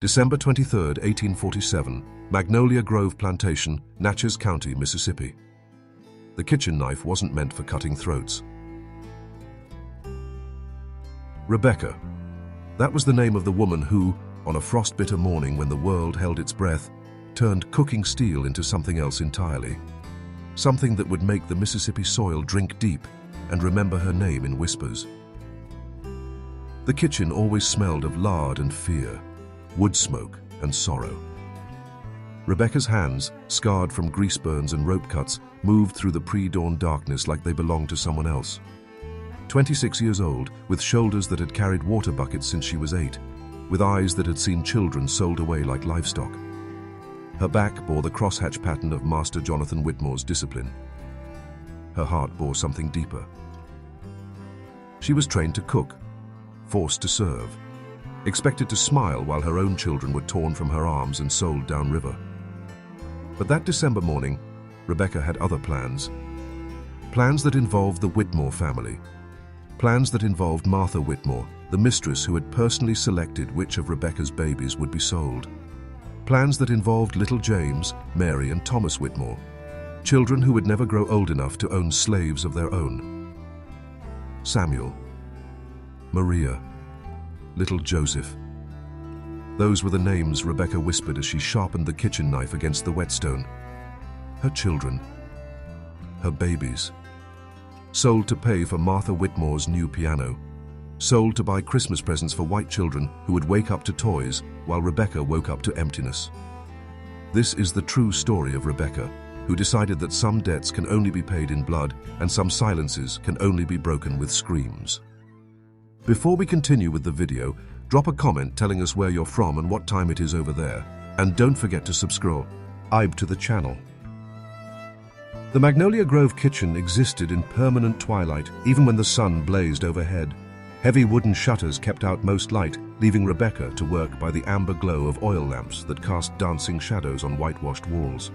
December 23, 1847, Magnolia Grove Plantation, Natchez County, Mississippi. The kitchen knife wasn't meant for cutting throats. Rebecca. That was the name of the woman who, on a frostbitter morning when the world held its breath, turned cooking steel into something else entirely. Something that would make the Mississippi soil drink deep and remember her name in whispers. The kitchen always smelled of lard and fear, wood smoke and sorrow. Rebecca's hands, scarred from grease burns and rope cuts, moved through the pre-dawn darkness like they belonged to someone else. 26 years old, with shoulders that had carried water buckets since she was 8, with eyes that had seen children sold away like livestock. Her back bore the crosshatch pattern of Master Jonathan Whitmore's discipline. Her heart bore something deeper. She was trained to cook, forced to serve, expected to smile while her own children were torn from her arms and sold downriver. But that December morning, Rebecca had other plans. Plans that involved the Whitmore family. Plans that involved Martha Whitmore, the mistress who had personally selected which of Rebecca's babies would be sold. Plans that involved little James, Mary, and Thomas Whitmore, children who would never grow old enough to own slaves of their own. Samuel, Maria, little Joseph. Those were the names Rebecca whispered as she sharpened the kitchen knife against the whetstone. Her children, her babies. Sold to pay for Martha Whitmore's new piano. Sold to buy Christmas presents for white children who would wake up to toys while Rebecca woke up to emptiness. This is the true story of Rebecca, who decided that some debts can only be paid in blood and some silences can only be broken with screams. Before we continue with the video, drop a comment telling us where you're from and what time it is over there. And don't forget to subscribe to the channel. The Magnolia Grove kitchen existed in permanent twilight even when the sun blazed overhead. Heavy wooden shutters kept out most light, leaving Rebecca to work by the amber glow of oil lamps that cast dancing shadows on whitewashed walls.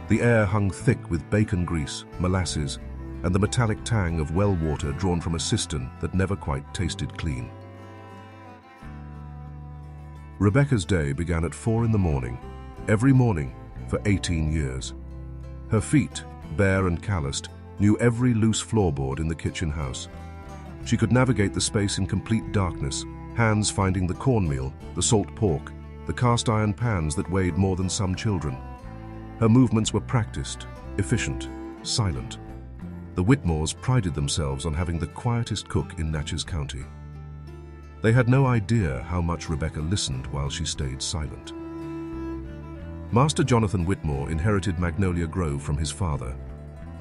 The air hung thick with bacon grease, molasses, and the metallic tang of well water drawn from a cistern that never quite tasted clean. Rebecca's day began at 4 in the morning, every morning for 18 years. Her feet, bare and calloused, knew every loose floorboard in the kitchen house. She could navigate the space in complete darkness, hands finding the cornmeal, the salt pork, the cast iron pans that weighed more than some children. Her movements were practiced, efficient, silent. The Whitmores prided themselves on having the quietest cook in Natchez County. They had no idea how much Rebecca listened while she stayed silent. Master Jonathan Whitmore inherited Magnolia Grove from his father,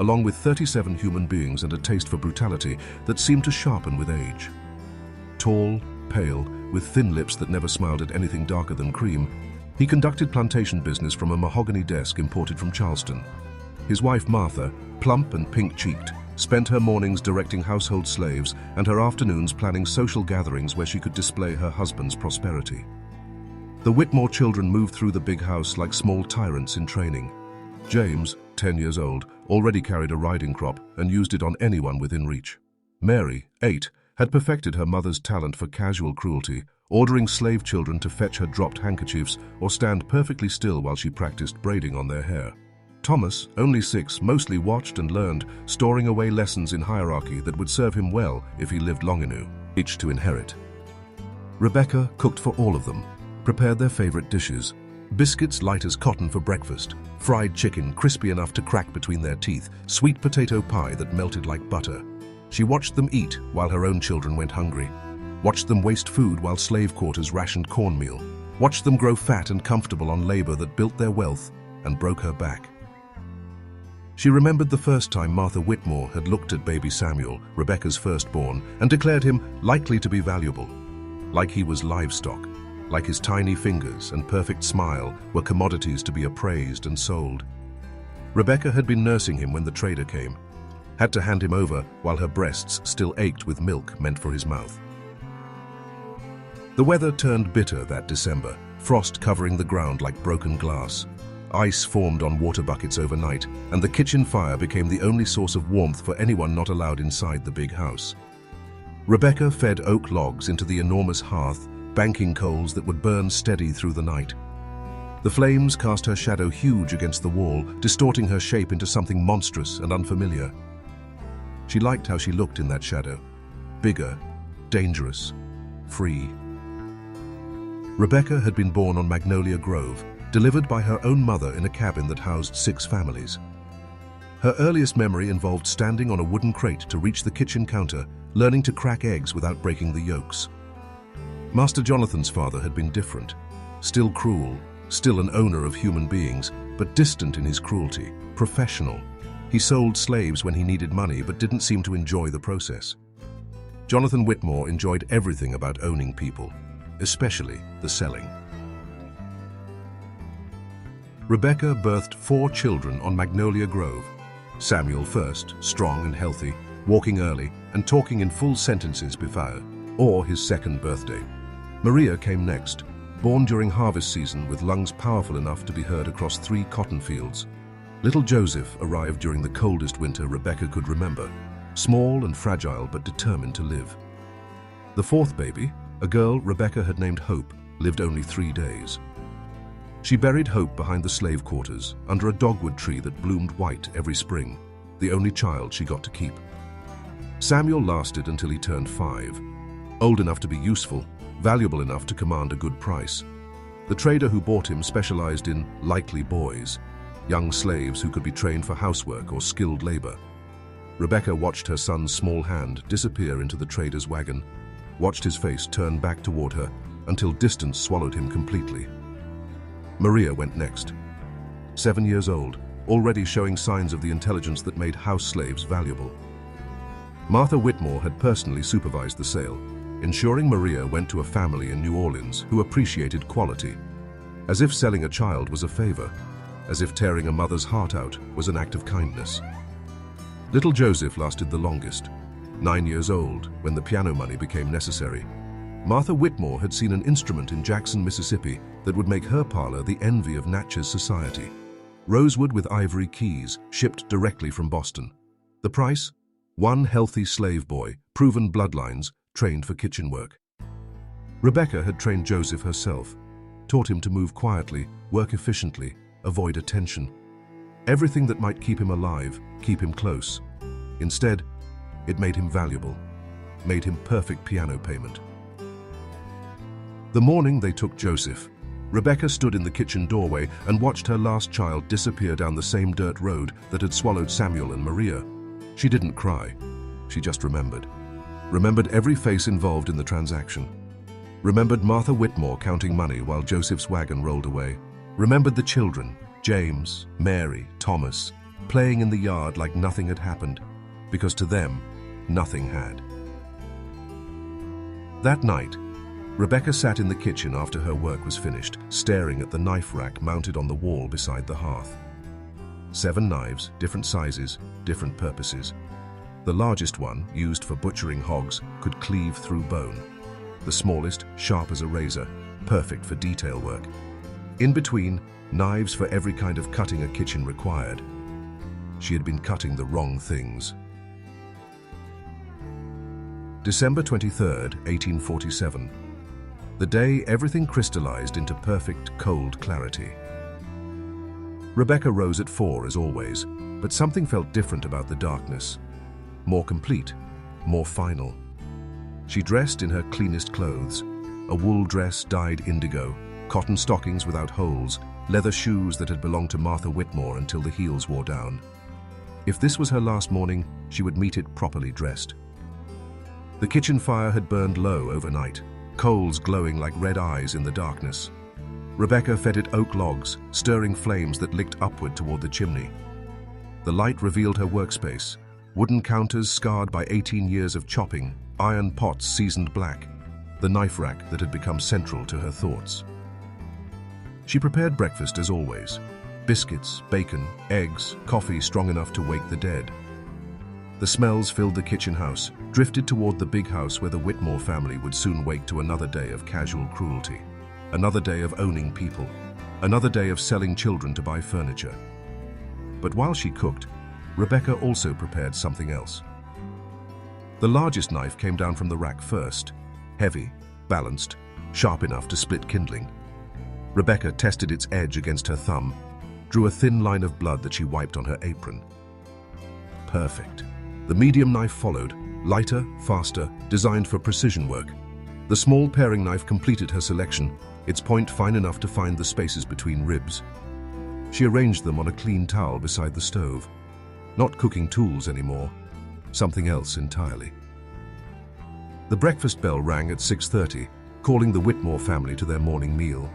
along with 37 human beings and a taste for brutality that seemed to sharpen with age. Tall, pale, with thin lips that never smiled at anything darker than cream, he conducted plantation business from a mahogany desk imported from Charleston. His wife Martha, plump and pink-cheeked, spent her mornings directing household slaves and her afternoons planning social gatherings where she could display her husband's prosperity. The Whitmore children moved through the big house like small tyrants in training. James, 10 years old, already carried a riding crop and used it on anyone within reach. Mary, 8, had perfected her mother's talent for casual cruelty, ordering slave children to fetch her dropped handkerchiefs or stand perfectly still while she practiced braiding on their hair. Thomas, only 6, mostly watched and learned, storing away lessons in hierarchy that would serve him well if he lived long enough, each to inherit. Rebecca cooked for all of them, prepared their favorite dishes. Biscuits light as cotton for breakfast, fried chicken crispy enough to crack between their teeth, sweet potato pie that melted like butter. She watched them eat while her own children went hungry, watched them waste food while slave quarters rationed cornmeal, watched them grow fat and comfortable on labor that built their wealth and broke her back. She remembered the first time Martha Whitmore had looked at baby Samuel, Rebecca's firstborn, and declared him likely to be valuable, like he was livestock. Like his tiny fingers and perfect smile were commodities to be appraised and sold. Rebecca had been nursing him when the trader came, had to hand him over while her breasts still ached with milk meant for his mouth. The weather turned bitter that December, frost covering the ground like broken glass. Ice formed on water buckets overnight, and the kitchen fire became the only source of warmth for anyone not allowed inside the big house. Rebecca fed oak logs into the enormous hearth, banking coals that would burn steady through the night. The flames cast her shadow huge against the wall, distorting her shape into something monstrous and unfamiliar. She liked how she looked in that shadow. Bigger, dangerous, free. Rebecca had been born on Magnolia Grove, delivered by her own mother in a cabin that housed 6 families. Her earliest memory involved standing on a wooden crate to reach the kitchen counter, learning to crack eggs without breaking the yolks. Master Jonathan's father had been different, still cruel, still an owner of human beings, but distant in his cruelty, professional. He sold slaves when he needed money but didn't seem to enjoy the process. Jonathan Whitmore enjoyed everything about owning people, especially the selling. Rebecca birthed 4 children on Magnolia Grove. Samuel first, strong and healthy, walking early and talking in full sentences before, or his 2nd birthday. Maria came next, born during harvest season with lungs powerful enough to be heard across 3 cotton fields. Little Joseph arrived during the coldest winter Rebecca could remember, small and fragile but determined to live. The 4th baby, a girl Rebecca had named Hope, lived only 3 days. She buried Hope behind the slave quarters, under a dogwood tree that bloomed white every spring, the only child she got to keep. Samuel lasted until he turned 5, old enough to be useful, valuable enough to command a good price. The trader who bought him specialized in likely boys, young slaves who could be trained for housework or skilled labor. Rebecca watched her son's small hand disappear into the trader's wagon, watched his face turn back toward her until distance swallowed him completely. Maria went next. 7 years old, already showing signs of the intelligence that made house slaves valuable. Martha Whitmore had personally supervised the sale, ensuring Maria went to a family in New Orleans who appreciated quality, as if selling a child was a favor, as if tearing a mother's heart out was an act of kindness. Little Joseph lasted the longest, 9 years old when the piano money became necessary. Martha Whitmore had seen an instrument in Jackson, Mississippi that would make her parlor the envy of Natchez society. Rosewood with ivory keys, shipped directly from Boston. The price? 1 healthy slave boy, proven bloodlines, trained for kitchen work. Rebecca had trained Joseph herself, taught him to move quietly, work efficiently, avoid attention. Everything that might keep him alive, keep him close. Instead, it made him valuable, made him perfect piano payment. The morning they took Joseph, Rebecca stood in the kitchen doorway and watched her last child disappear down the same dirt road that had swallowed Samuel and Maria. She didn't cry. She just remembered. Remembered every face involved in the transaction. Remembered Martha Whitmore counting money while Joseph's wagon rolled away. Remembered the children, James, Mary, Thomas, playing in the yard like nothing had happened, because to them, nothing had. That night, Rebecca sat in the kitchen after her work was finished, staring at the knife rack mounted on the wall beside the hearth. 7 knives, different sizes, different purposes. The largest one, used for butchering hogs, could cleave through bone. The smallest, sharp as a razor, perfect for detail work. In between, knives for every kind of cutting a kitchen required. She had been cutting the wrong things. December 23rd, 1847. The day everything crystallized into perfect, cold clarity. Rebecca rose at 4 as always, but something felt different about the darkness. More complete, more final. She dressed in her cleanest clothes, a wool dress dyed indigo, cotton stockings without holes, leather shoes that had belonged to Martha Whitmore until the heels wore down. If this was her last morning, she would meet it properly dressed. The kitchen fire had burned low overnight, coals glowing like red eyes in the darkness. Rebecca fed it oak logs, stirring flames that licked upward toward the chimney. The light revealed her workspace, wooden counters scarred by 18 years of chopping, iron pots seasoned black, the knife rack that had become central to her thoughts. She prepared breakfast as always, biscuits, bacon, eggs, coffee strong enough to wake the dead. The smells filled the kitchen house, drifted toward the big house where the Whitmore family would soon wake to another day of casual cruelty, another day of owning people, another day of selling children to buy furniture. But while she cooked, Rebecca also prepared something else. The largest knife came down from the rack first, heavy, balanced, sharp enough to split kindling. Rebecca tested its edge against her thumb, drew a thin line of blood that she wiped on her apron. Perfect. The medium knife followed, lighter, faster, designed for precision work. The small paring knife completed her selection, its point fine enough to find the spaces between ribs. She arranged them on a clean towel beside the stove. Not cooking tools anymore, something else entirely. The breakfast bell rang at 6:30, calling the Whitmore family to their morning meal.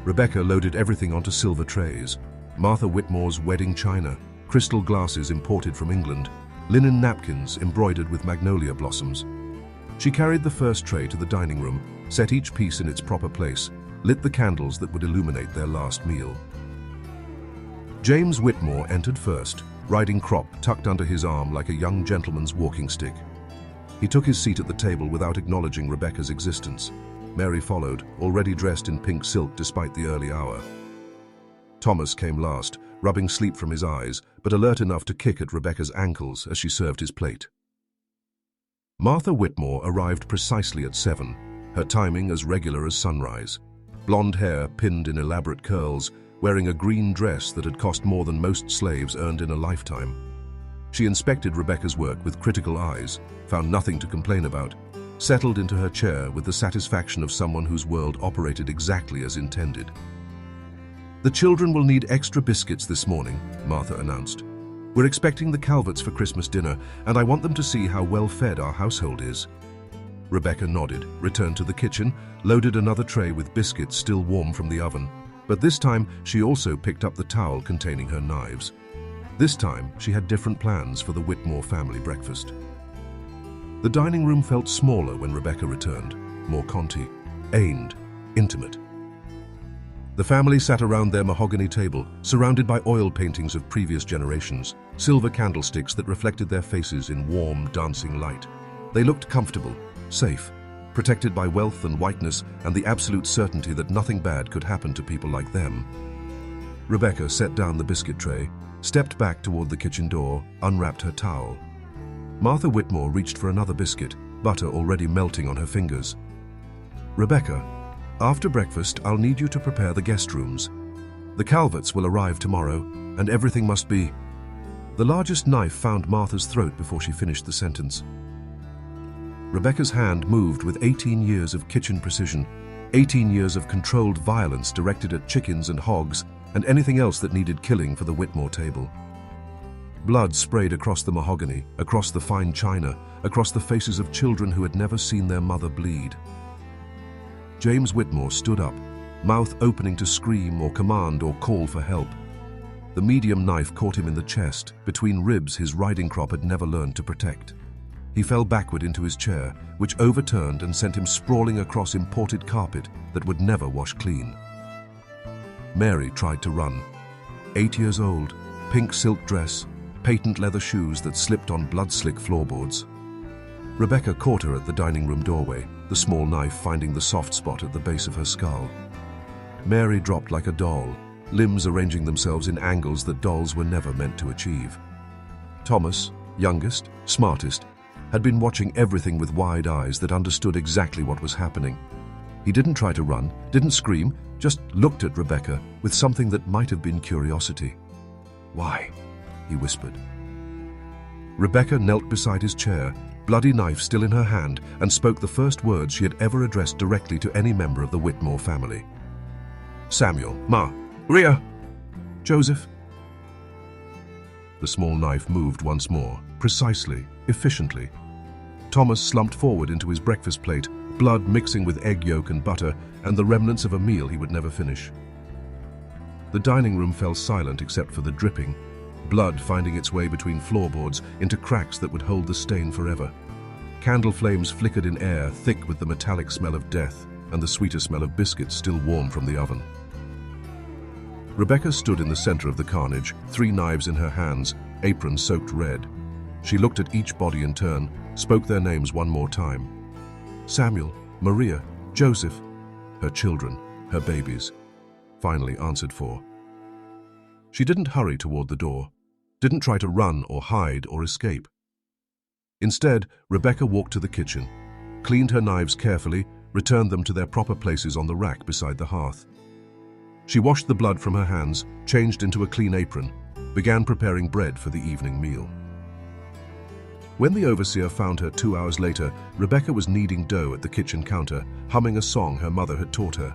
Rebecca loaded everything onto silver trays. Martha Whitmore's wedding china, crystal glasses imported from England, linen napkins embroidered with magnolia blossoms. She carried the first tray to the dining room, set each piece in its proper place, lit the candles that would illuminate their last meal. James Whitmore entered first, riding crop tucked under his arm like a young gentleman's walking stick. He took his seat at the table without acknowledging Rebecca's existence. Mary followed, already dressed in pink silk despite the early hour. Thomas came last, rubbing sleep from his eyes, but alert enough to kick at Rebecca's ankles as she served his plate. Martha Whitmore arrived precisely at 7, her timing as regular as sunrise. Blonde hair pinned in elaborate curls, wearing a green dress that had cost more than most slaves earned in a lifetime. She inspected Rebecca's work with critical eyes, found nothing to complain about, settled into her chair with the satisfaction of someone whose world operated exactly as intended. "The children will need extra biscuits this morning," Martha announced. "We're expecting the Calverts for Christmas dinner, and I want them to see how well fed our household is." Rebecca nodded, returned to the kitchen, loaded another tray with biscuits still warm from the oven. But this time, she also picked up the towel containing her knives. This time, she had different plans for the Whitmore family breakfast. The dining room felt smaller when Rebecca returned, more contained, intimate. The family sat around their mahogany table, surrounded by oil paintings of previous generations, silver candlesticks that reflected their faces in warm, dancing light. They looked comfortable, safe, protected by wealth and whiteness and the absolute certainty that nothing bad could happen to people like them. Rebecca set down the biscuit tray, stepped back toward the kitchen door, unwrapped her towel. Martha Whitmore reached for another biscuit, butter already melting on her fingers. "Rebecca, after breakfast, I'll need you to prepare the guest rooms. The Calverts will arrive tomorrow, and everything must be—" The largest knife found Martha's throat before she finished the sentence. Rebecca's hand moved with 18 years of kitchen precision, 18 years of controlled violence directed at chickens and hogs and anything else that needed killing for the Whitmore table. Blood sprayed across the mahogany, across the fine china, across the faces of children who had never seen their mother bleed. James Whitmore stood up, mouth opening to scream or command or call for help. The medium knife caught him in the chest, between ribs his riding crop had never learned to protect. He fell backward into his chair, which overturned and sent him sprawling across imported carpet that would never wash clean. Mary tried to run. 8 years old, pink silk dress, patent leather shoes that slipped on blood-slick floorboards. Rebecca caught her at the dining room doorway, the small knife finding the soft spot at the base of her skull. Mary dropped like a doll, limbs arranging themselves in angles that dolls were never meant to achieve. Thomas, youngest, smartest, had been watching everything with wide eyes that understood exactly what was happening. He didn't try to run, didn't scream, just looked at Rebecca with something that might have been curiosity. "Why?" he whispered. Rebecca knelt beside his chair, bloody knife still in her hand, and spoke the first words she had ever addressed directly to any member of the Whitmore family. "Samuel, Maria, Joseph." The small knife moved once more, precisely, efficiently. Thomas slumped forward into his breakfast plate, blood mixing with egg yolk and butter, and the remnants of a meal he would never finish. The dining room fell silent except for the dripping, blood finding its way between floorboards into cracks that would hold the stain forever. Candle flames flickered in air, thick with the metallic smell of death and the sweeter smell of biscuits still warm from the oven. Rebecca stood in the center of the carnage, 3 knives in her hands, apron soaked red. She looked at each body in turn, spoke their names one more time. Samuel, Maria, Joseph, her children, her babies, finally answered for. She didn't hurry toward the door, didn't try to run or hide or escape. Instead, Rebecca walked to the kitchen, cleaned her knives carefully, returned them to their proper places on the rack beside the hearth. She washed the blood from her hands, changed into a clean apron, began preparing bread for the evening meal. When the overseer found her 2 hours later, Rebecca was kneading dough at the kitchen counter, humming a song her mother had taught her.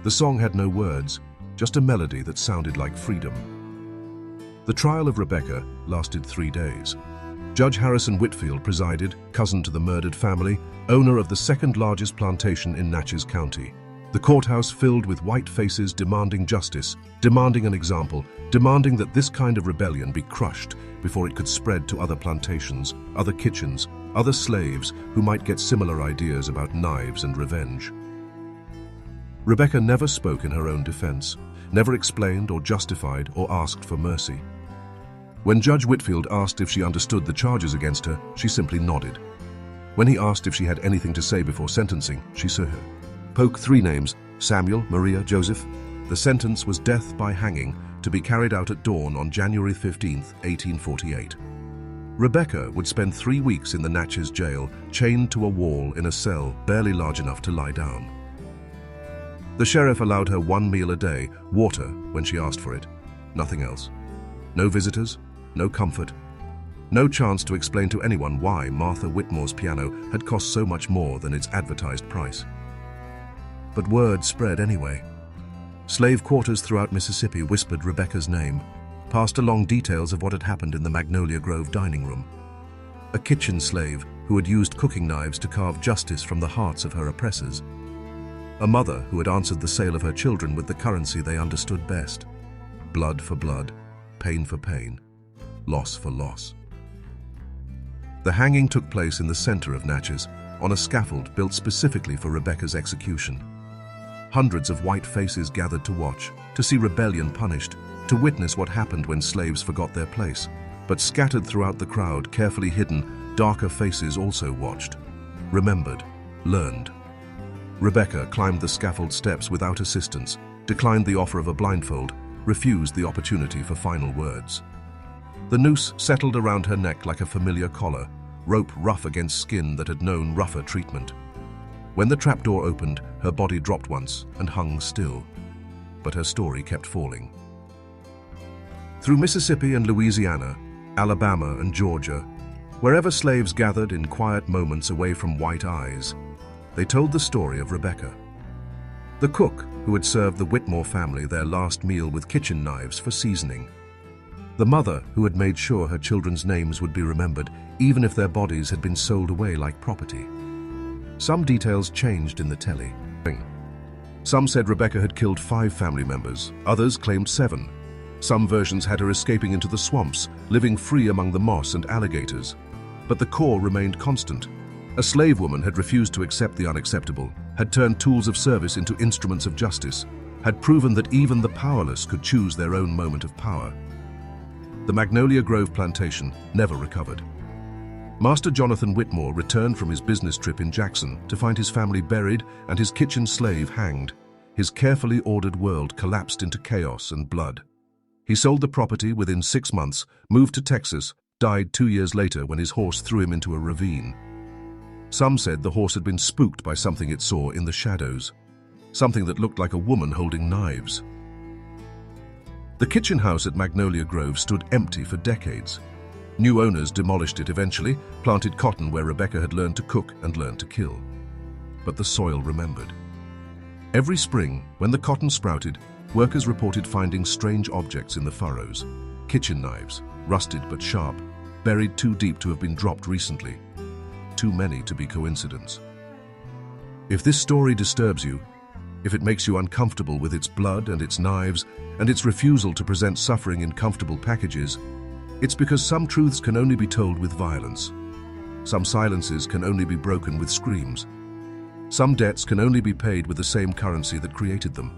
The song had no words, just a melody that sounded like freedom. The trial of Rebecca lasted 3 days. Judge Harrison Whitfield presided, cousin to the murdered family, owner of the second largest plantation in Natchez County. The courthouse filled with white faces demanding justice, demanding an example, demanding that this kind of rebellion be crushed before it could spread to other plantations, other kitchens, other slaves who might get similar ideas about knives and revenge. Rebecca never spoke in her own defense, never explained or justified or asked for mercy. When Judge Whitfield asked if she understood the charges against her, she simply nodded. When he asked if she had anything to say before sentencing, she spoke 3 names: Samuel, Maria, Joseph. The sentence was death by hanging, to be carried out at dawn on January 15, 1848. Rebecca would spend 3 weeks in the Natchez jail, chained to a wall in a cell barely large enough to lie down. The sheriff allowed her 1 meal a day, water when she asked for it, nothing else. No visitors, no comfort, no chance to explain to anyone why Martha Whitmore's piano had cost so much more than its advertised price. But word spread anyway. Slave quarters throughout Mississippi whispered Rebecca's name, passed along details of what had happened in the Magnolia Grove dining room. A kitchen slave who had used cooking knives to carve justice from the hearts of her oppressors. A mother who had answered the sale of her children with the currency they understood best. Blood for blood, pain for pain, loss for loss. The hanging took place in the center of Natchez, on a scaffold built specifically for Rebecca's execution. Hundreds of white faces gathered to watch, to see rebellion punished, to witness what happened when slaves forgot their place. But scattered throughout the crowd, carefully hidden, darker faces also watched, remembered, learned. Rebecca climbed the scaffold steps without assistance, declined the offer of a blindfold, refused the opportunity for final words. The noose settled around her neck like a familiar collar, rope rough against skin that had known rougher treatment. When the trapdoor opened, her body dropped once and hung still. But her story kept falling. Through Mississippi and Louisiana, Alabama and Georgia, wherever slaves gathered in quiet moments away from white eyes, they told the story of Rebecca. The cook who had served the Whitmore family their last meal with kitchen knives for seasoning. The mother who had made sure her children's names would be remembered, even if their bodies had been sold away like property. Some details changed in the telly. Some said Rebecca had killed 5 family members, others claimed 7. Some versions had her escaping into the swamps, living free among the moss and alligators. But the core remained constant. A slave woman had refused to accept the unacceptable, had turned tools of service into instruments of justice, had proven that even the powerless could choose their own moment of power. The Magnolia Grove plantation never recovered. Master Jonathan Whitmore returned from his business trip in Jackson to find his family buried and his kitchen slave hanged. His carefully ordered world collapsed into chaos and blood. He sold the property within 6 months, moved to Texas, died 2 years later when his horse threw him into a ravine. Some said the horse had been spooked by something it saw in the shadows, something that looked like a woman holding knives. The kitchen house at Magnolia Grove stood empty for decades. New owners demolished it eventually, planted cotton where Rebecca had learned to cook and learned to kill. But the soil remembered. Every spring, when the cotton sprouted, workers reported finding strange objects in the furrows. Kitchen knives, rusted but sharp, buried too deep to have been dropped recently. Too many to be coincidence. If this story disturbs you, if it makes you uncomfortable with its blood and its knives and its refusal to present suffering in comfortable packages, it's because some truths can only be told with violence. Some silences can only be broken with screams. Some debts can only be paid with the same currency that created them.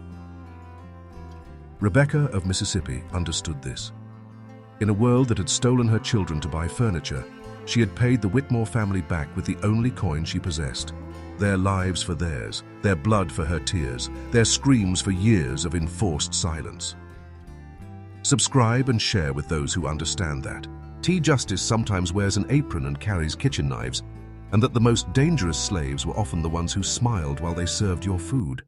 Rebecca of Mississippi understood this. In a world that had stolen her children to buy furniture, she had paid the Whitmore family back with the only coin she possessed. Their lives for theirs, their blood for her tears, their screams for years of enforced silence. Subscribe and share with those who understand that. T-Justice sometimes wears an apron and carries kitchen knives. and that the most dangerous slaves were often the ones who smiled while they served your food.